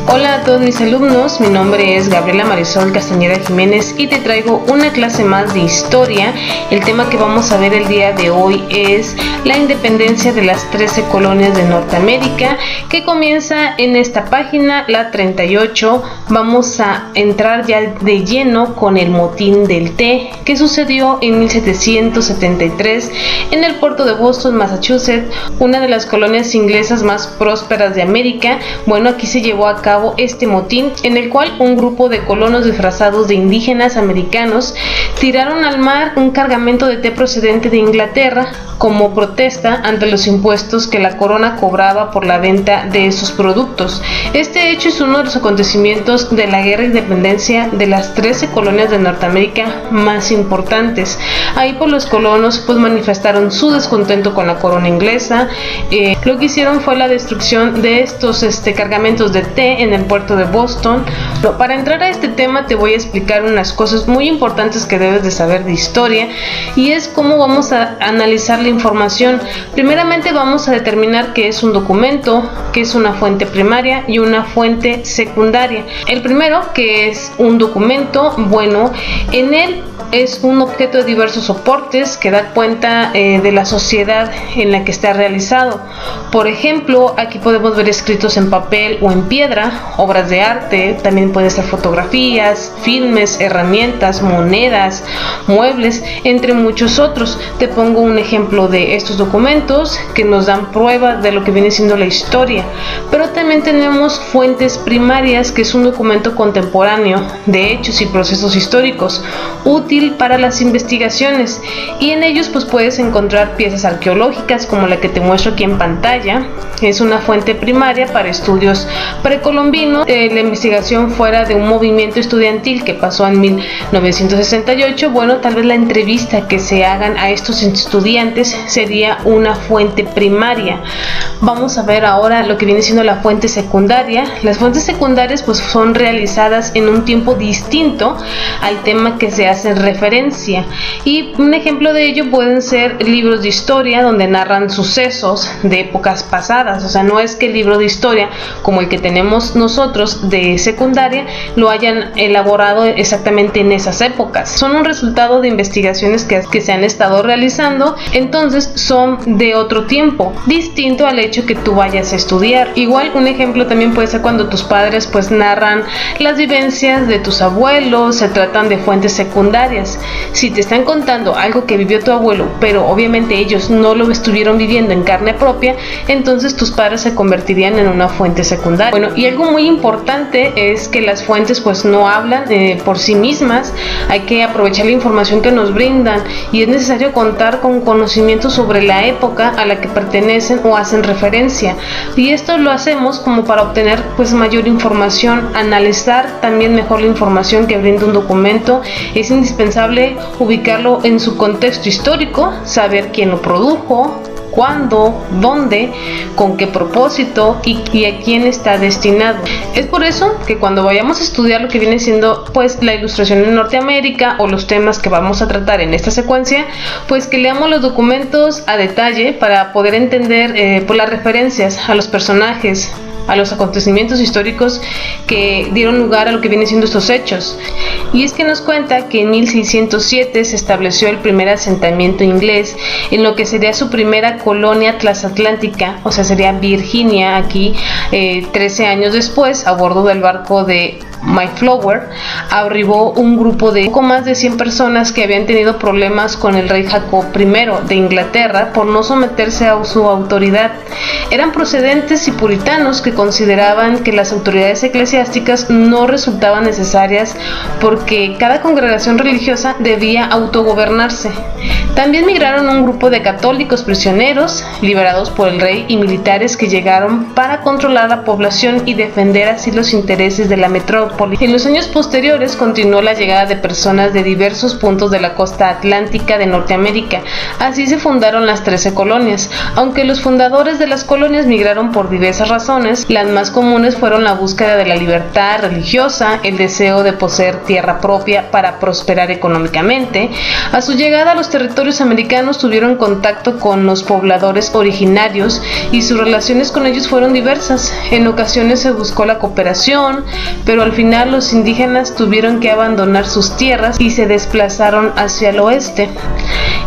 Hola a todos mis alumnos, mi nombre es Gabriela Marisol Castañeda Jiménez y te traigo una clase más de historia. El tema que vamos a ver el día de hoy es la independencia de las 13 colonias de Norteamérica, que comienza en esta página, la 38. Vamos a entrar ya de lleno con el motín del té, que sucedió en 1773 en el puerto de Boston, Massachusetts, una de las colonias inglesas más prósperas de América. Bueno, aquí se llevó a cabo este motín, en el cual un grupo de colonos disfrazados de indígenas americanos tiraron al mar un cargamento de té procedente de Inglaterra como protesta ante los impuestos que la corona cobraba por la venta de esos productos. Este hecho es uno de los acontecimientos de la guerra de independencia de las 13 colonias de Norteamérica más importantes. Ahí pues los colonos pues manifestaron su descontento con la corona inglesa. Lo que hicieron fue la destrucción de estos cargamentos de té en el puerto de Boston. Para entrar a este tema te voy a explicar unas cosas muy importantes que debes de saber de historia, y es cómo vamos a analizar la información. Primeramente vamos a determinar qué es un documento, qué es una fuente primaria y una fuente secundaria. El primero, que es un documento, bueno, en él es un objeto de diversos soportes que da cuenta de la sociedad en la que está realizado. Por ejemplo, aquí podemos ver escritos en papel o en piedra, obras de arte, también puede ser fotografías, filmes, herramientas, monedas, muebles, entre muchos otros. Te pongo un ejemplo de estos documentos que nos dan prueba de lo que viene siendo la historia. Pero también tenemos fuentes primarias, que es un documento contemporáneo de hechos y procesos históricos, útil para las investigaciones, y en ellos pues puedes encontrar piezas arqueológicas como la que te muestro aquí en pantalla. Es una fuente primaria para estudios precolombinos, la investigación fuera de un movimiento estudiantil que pasó en 1968. Bueno, tal vez la entrevista que se hagan a estos estudiantes sería una fuente primaria. Vamos a ver ahora lo que viene siendo la fuente secundaria. Las fuentes secundarias pues son realizadas en un tiempo distinto al tema que se hace referencia, y un ejemplo de ello pueden ser libros de historia donde narran sucesos de épocas pasadas. O sea, no es que el libro de historia como el que tenemos nosotros de secundaria lo hayan elaborado exactamente en esas épocas, son un resultado de investigaciones que se han estado realizando, entonces son de otro tiempo distinto al hecho que tú vayas a estudiar. Igual un ejemplo también puede ser cuando tus padres pues narran las vivencias de tus abuelos, se tratan de fuentes secundarias. Si te están contando algo que vivió tu abuelo, pero obviamente ellos no lo estuvieron viviendo en carne propia, entonces tus padres se convertirían en una fuente secundaria. Bueno, y algo muy importante es que las fuentes pues no hablan por sí mismas. Hay que aprovechar la información que nos brindan, y es necesario contar con conocimiento sobre la época a la que pertenecen o hacen referencia, y esto lo hacemos como para obtener pues mayor información, analizar también mejor la información que brinda un documento. Es indispensable ubicarlo en su contexto histórico, saber quién lo produjo, cuándo, dónde, con qué propósito y a quién está destinado. Es por eso que cuando vayamos a estudiar lo que viene siendo pues la ilustración en Norteamérica o los temas que vamos a tratar en esta secuencia, pues que leamos los documentos a detalle para poder entender pues las referencias a los personajes, a los acontecimientos históricos que dieron lugar a lo que vienen siendo estos hechos. Y es que nos cuenta que en 1607 se estableció el primer asentamiento inglés en lo que sería su primera colonia transatlántica, o sea sería Virginia aquí. 13 años después, a bordo del barco de Mayflower, arribó un grupo de poco más de 100 personas que habían tenido problemas con el rey Jacob I de Inglaterra por no someterse a su autoridad. Eran procedentes y puritanos que consideraban que las autoridades eclesiásticas no resultaban necesarias porque cada congregación religiosa debía autogobernarse. También migraron un grupo de católicos prisioneros liberados por el rey y militares que llegaron para controlar la población y defender así los intereses de la metrópoli. metrópoli. En los años posteriores continuó la llegada de personas de diversos puntos de la costa atlántica de Norteamérica. Así se fundaron las 13 colonias. Aunque los fundadores de las colonias migraron por diversas razones, las más comunes fueron la búsqueda de la libertad religiosa, el deseo de poseer tierra propia para prosperar económicamente. A su llegada a los territorios americanos tuvieron contacto con los pobladores originarios y sus relaciones con ellos fueron diversas. En ocasiones se buscó la cooperación, pero al final los indígenas tuvieron que abandonar sus tierras y se desplazaron hacia el oeste.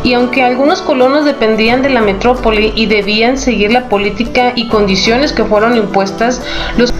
Y aunque algunos colonos dependían de la metrópoli y debían seguir la política y condiciones que fueron impuestas,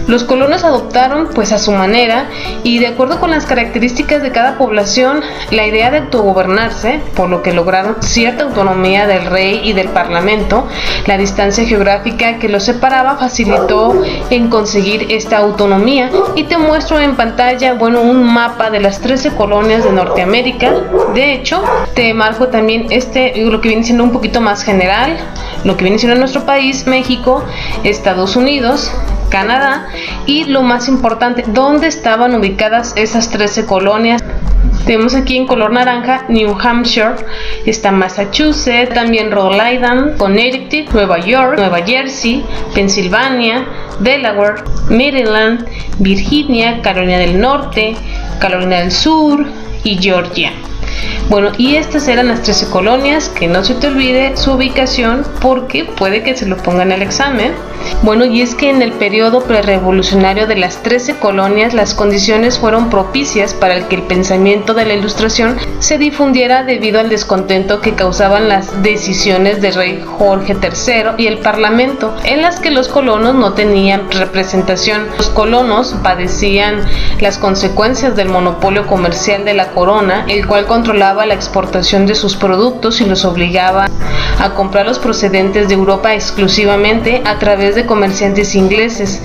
los colonos adoptaron pues a su manera y de acuerdo con las características de cada población la idea de autogobernarse, por lo que lograron cierta autonomía del rey y del parlamento. La distancia geográfica que los separaba facilitó en conseguir esta autonomía y te muestro en pantalla un mapa de las 13 colonias de Norteamérica. De hecho, te marco también lo que viene siendo un poquito más general, lo que viene siendo nuestro país, México, Estados Unidos, Canadá y lo más importante, dónde estaban ubicadas esas 13 colonias. Tenemos aquí en color naranja New Hampshire, está Massachusetts, también Rhode Island, Connecticut, Nueva York, Nueva Jersey, Pensilvania, Delaware, Maryland, Virginia, Carolina del Norte, Carolina del Sur y Georgia. Y estas eran las 13 colonias, que no se te olvide su ubicación porque puede que se lo pongan al examen. Y es que en el periodo prerevolucionario de las 13 colonias las condiciones fueron propicias para que el pensamiento de la Ilustración se difundiera debido al descontento que causaban las decisiones del rey Jorge III y el parlamento, en las que los colonos no tenían representación. Los colonos padecían las consecuencias del monopolio comercial de la corona, el cual controlaba la exportación de sus productos y los obligaba a comprar los procedentes de Europa exclusivamente a través de comerciantes ingleses.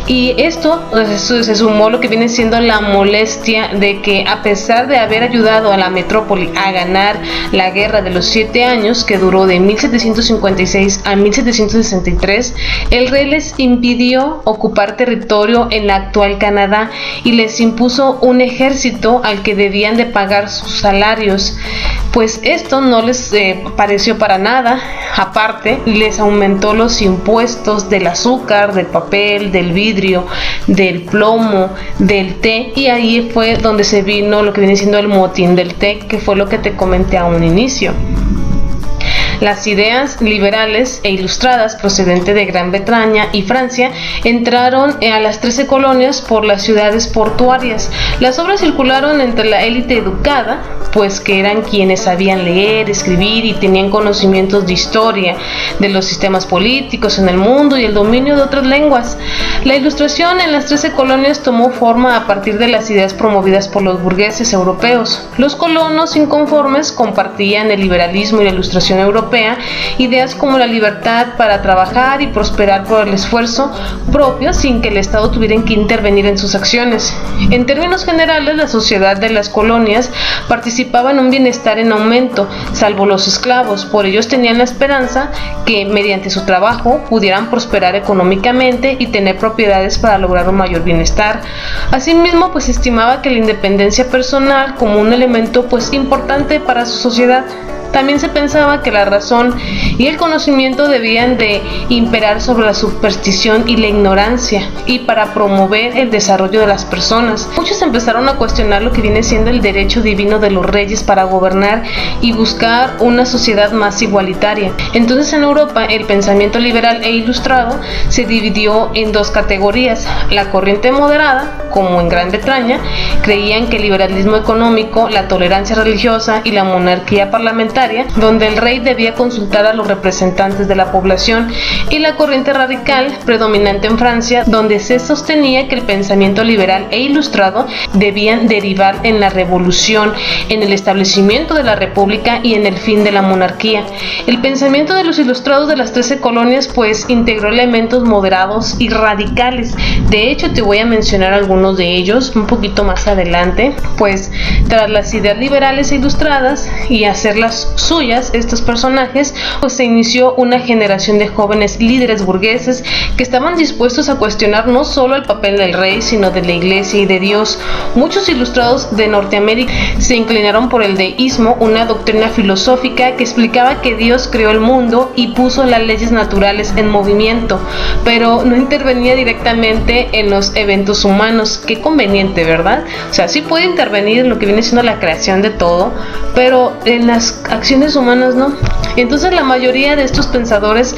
Y esto se sumó lo que viene siendo la molestia de que, a pesar de haber ayudado a la metrópoli a ganar la guerra de los 7 años que duró de 1756 a 1763, el rey les impidió ocupar territorio en la actual Canadá y les impuso un ejército al que debían de pagar sus salarios. Pues esto no les pareció para nada. Aparte, les aumentó los impuestos del azúcar, del papel, del vidrio, del plomo, del té, y ahí fue donde se vino lo que viene siendo el motín del té, que fue lo que te comenté a un inicio. Las ideas liberales e ilustradas procedentes de Gran Bretaña y Francia entraron a las 13 colonias por las ciudades portuarias. Las obras circularon entre la élite educada, pues que eran quienes sabían leer, escribir y tenían conocimientos de historia, de los sistemas políticos en el mundo y el dominio de otras lenguas. La Ilustración en las 13 colonias tomó forma a partir de las ideas promovidas por los burgueses europeos. Los colonos inconformes compartían el liberalismo y la Ilustración europea, ideas como la libertad para trabajar y prosperar por el esfuerzo propio sin que el Estado tuviera que intervenir en sus acciones. En términos generales, la sociedad de las colonias participaba en un bienestar en aumento, salvo los esclavos. Por ellos tenían la esperanza que mediante su trabajo pudieran prosperar económicamente y tener propiedades para lograr un mayor bienestar. Asimismo, pues estimaba que la independencia personal como un elemento importante para su sociedad. También se pensaba que la razón y el conocimiento debían de imperar sobre la superstición y la ignorancia, y para promover el desarrollo de las personas. Muchos empezaron a cuestionar lo que viene siendo el derecho divino de los reyes para gobernar y buscar una sociedad más igualitaria. Entonces, en Europa, el pensamiento liberal e ilustrado se dividió en dos categorías. La corriente moderada, como en Gran Bretaña, creían que el liberalismo económico, la tolerancia religiosa y la monarquía parlamentaria, donde el rey debía consultar a los representantes de la población, y la corriente radical, predominante en Francia, donde se sostenía que el pensamiento liberal e ilustrado debían derivar en la revolución, en el establecimiento de la república y en el fin de la monarquía. El pensamiento de los ilustrados de las 13 colonias integró elementos moderados y radicales. De hecho, te voy a mencionar algunos de ellos un poquito más adelante. Tras las ideas liberales e ilustradas y hacerlas suyas, estos personajes, pues se inició una generación de jóvenes líderes burgueses que estaban dispuestos a cuestionar no solo el papel del rey, sino de la iglesia y de Dios. Muchos ilustrados de Norteamérica se inclinaron por el deísmo, una doctrina filosófica que explicaba que Dios creó el mundo y puso las leyes naturales en movimiento, pero no intervenía directamente en los eventos humanos. Qué conveniente, ¿verdad? O sea, sí puede intervenir en lo que viene siendo la creación de todo, pero en las acciones humanas no. Entonces la mayoría de estos pensadores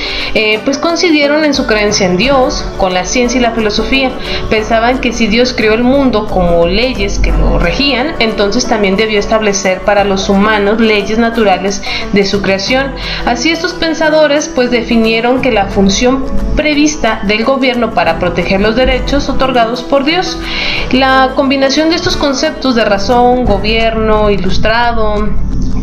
pues coincidieron en su creencia en Dios, con la ciencia y la filosofía. Pensaban que si Dios creó el mundo como leyes que lo regían, entonces también debió establecer para los humanos leyes naturales de su creación. Así estos pensadores pues definieron que la función prevista del gobierno para proteger los derechos otorgados por Dios. La combinación de estos conceptos de razón, gobierno, ilustrado,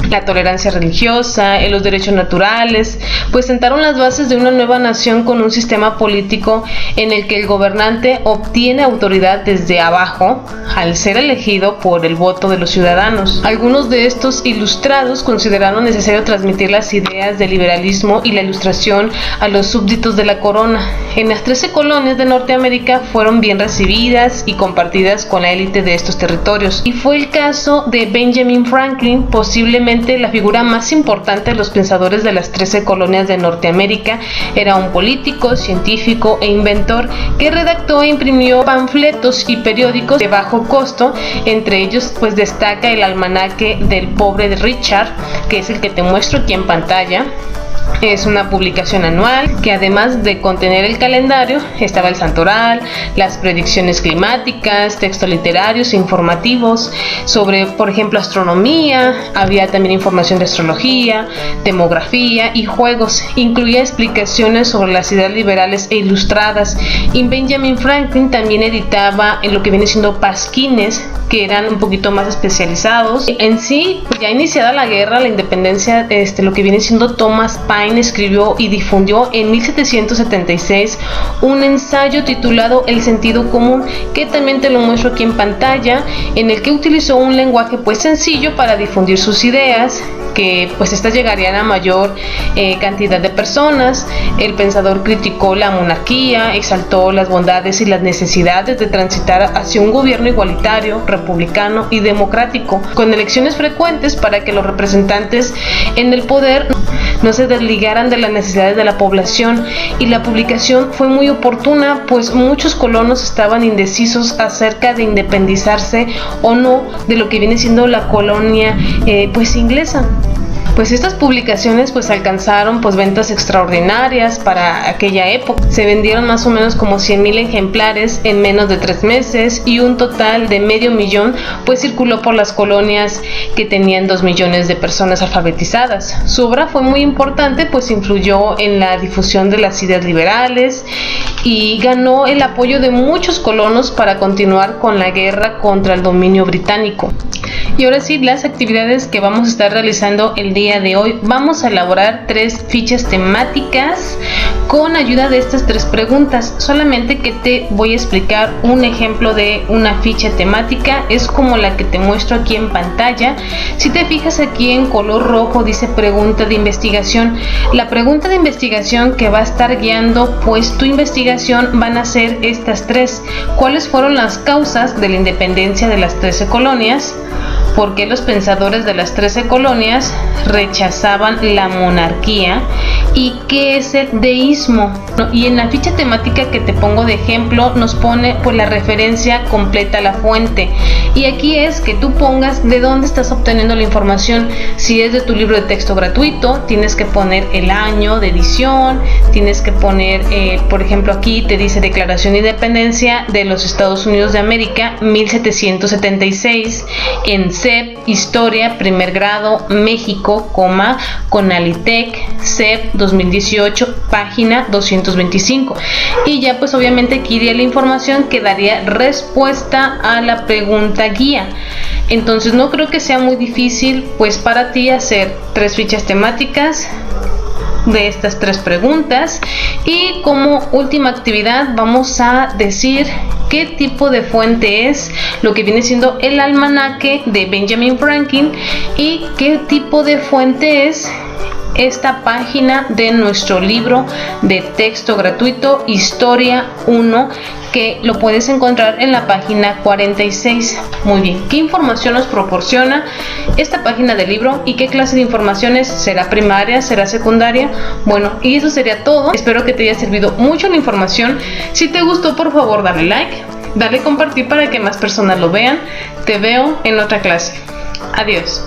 la tolerancia religiosa y los derechos naturales, pues sentaron las bases de una nueva nación con un sistema político en el que el gobernante obtiene autoridad desde abajo al ser elegido por el voto de los ciudadanos. Algunos de estos ilustrados consideraron necesario transmitir las ideas del liberalismo y la ilustración a los súbditos de la corona. En las 13 colonias de Norteamérica fueron bien recibidas y compartidas con la élite de estos territorios, y fue el caso de Benjamin Franklin, posiblemente la figura más importante de los pensadores de las 13 colonias de Norteamérica. Era un político, científico e inventor que redactó e imprimió panfletos y periódicos de bajo costo. Entre ellos pues destaca el almanaque del pobre de Richard, que es el que te muestro aquí en pantalla. Es una publicación anual que, además de contener el calendario, estaba el santoral, las predicciones climáticas, textos literarios e informativos sobre, por ejemplo, astronomía. Había también información de astrología, demografía y juegos. Incluía explicaciones sobre las ideas liberales e ilustradas. Y Benjamin Franklin también editaba en lo que viene siendo pasquines, que eran un poquito más especializados. En sí, ya iniciada la guerra, la independencia, lo que viene siendo Thomas Paine escribió y difundió en 1776 un ensayo titulado El sentido común, que también te lo muestro aquí en pantalla, en el que utilizó un lenguaje pues sencillo para difundir sus ideas, que pues estas llegarían a mayor cantidad de personas. El pensador criticó la monarquía, exaltó las bondades y las necesidades de transitar hacia un gobierno igualitario, republicano y democrático, con elecciones frecuentes para que los representantes en el poder no se desligaran de las necesidades de la población. Y la publicación fue muy oportuna, pues muchos colonos estaban indecisos acerca de independizarse o no de lo que viene siendo la colonia pues inglesa. Pues estas publicaciones pues alcanzaron pues ventas extraordinarias para aquella época. Se vendieron más o menos como 100,000 ejemplares en menos de 3 meses, y un total de 500,000 pues circuló por las colonias que tenían 2 millones de personas alfabetizadas. Su obra fue muy importante, pues influyó en la difusión de las ideas liberales y ganó el apoyo de muchos colonos para continuar con la guerra contra el dominio británico. Y ahora sí, las actividades que vamos a estar realizando el día de hoy. Vamos a elaborar 3 fichas temáticas con ayuda de estas 3 preguntas. Solamente que te voy a explicar un ejemplo de una ficha temática. Es como la que te muestro aquí en pantalla. Si te fijas, aquí en color rojo dice pregunta de investigación. La pregunta de investigación que va a estar guiando pues tu investigación van a ser estas 3. ¿Cuáles fueron las causas de la independencia de las 13 colonias? ¿Por qué los pensadores de las 13 colonias rechazaban la monarquía? ¿Y qué es el deísmo? Y en la ficha temática que te pongo de ejemplo nos pone pues la referencia completa a la fuente. Y aquí es que tú pongas de dónde estás obteniendo la información. Si es de tu libro de texto gratuito, tienes que poner el año de edición, tienes que poner, por ejemplo, aquí te dice Declaración de Independencia de los Estados Unidos de América, 1776, en CEP, Historia, primer grado, México, Conalitec, CEP 2018, página 225. Y ya pues obviamente aquí iría la información que daría respuesta a la pregunta guía. Entonces no creo que sea muy difícil pues para ti hacer 3 fichas temáticas de estas 3 preguntas. Y como última actividad vamos a decir qué tipo de fuente es lo que viene siendo el almanaque de Benjamin Franklin y qué tipo de fuente es esta página de nuestro libro de texto gratuito Historia 1, que lo puedes encontrar en la página 46. Muy bien, ¿qué información nos proporciona esta página del libro y qué clase de informaciones? ¿Será primaria? ¿Será secundaria? Bueno, y eso sería todo. Espero que te haya servido mucho la información. Si te gustó, por favor dale like, dale compartir para que más personas lo vean. Te veo en otra clase. Adiós.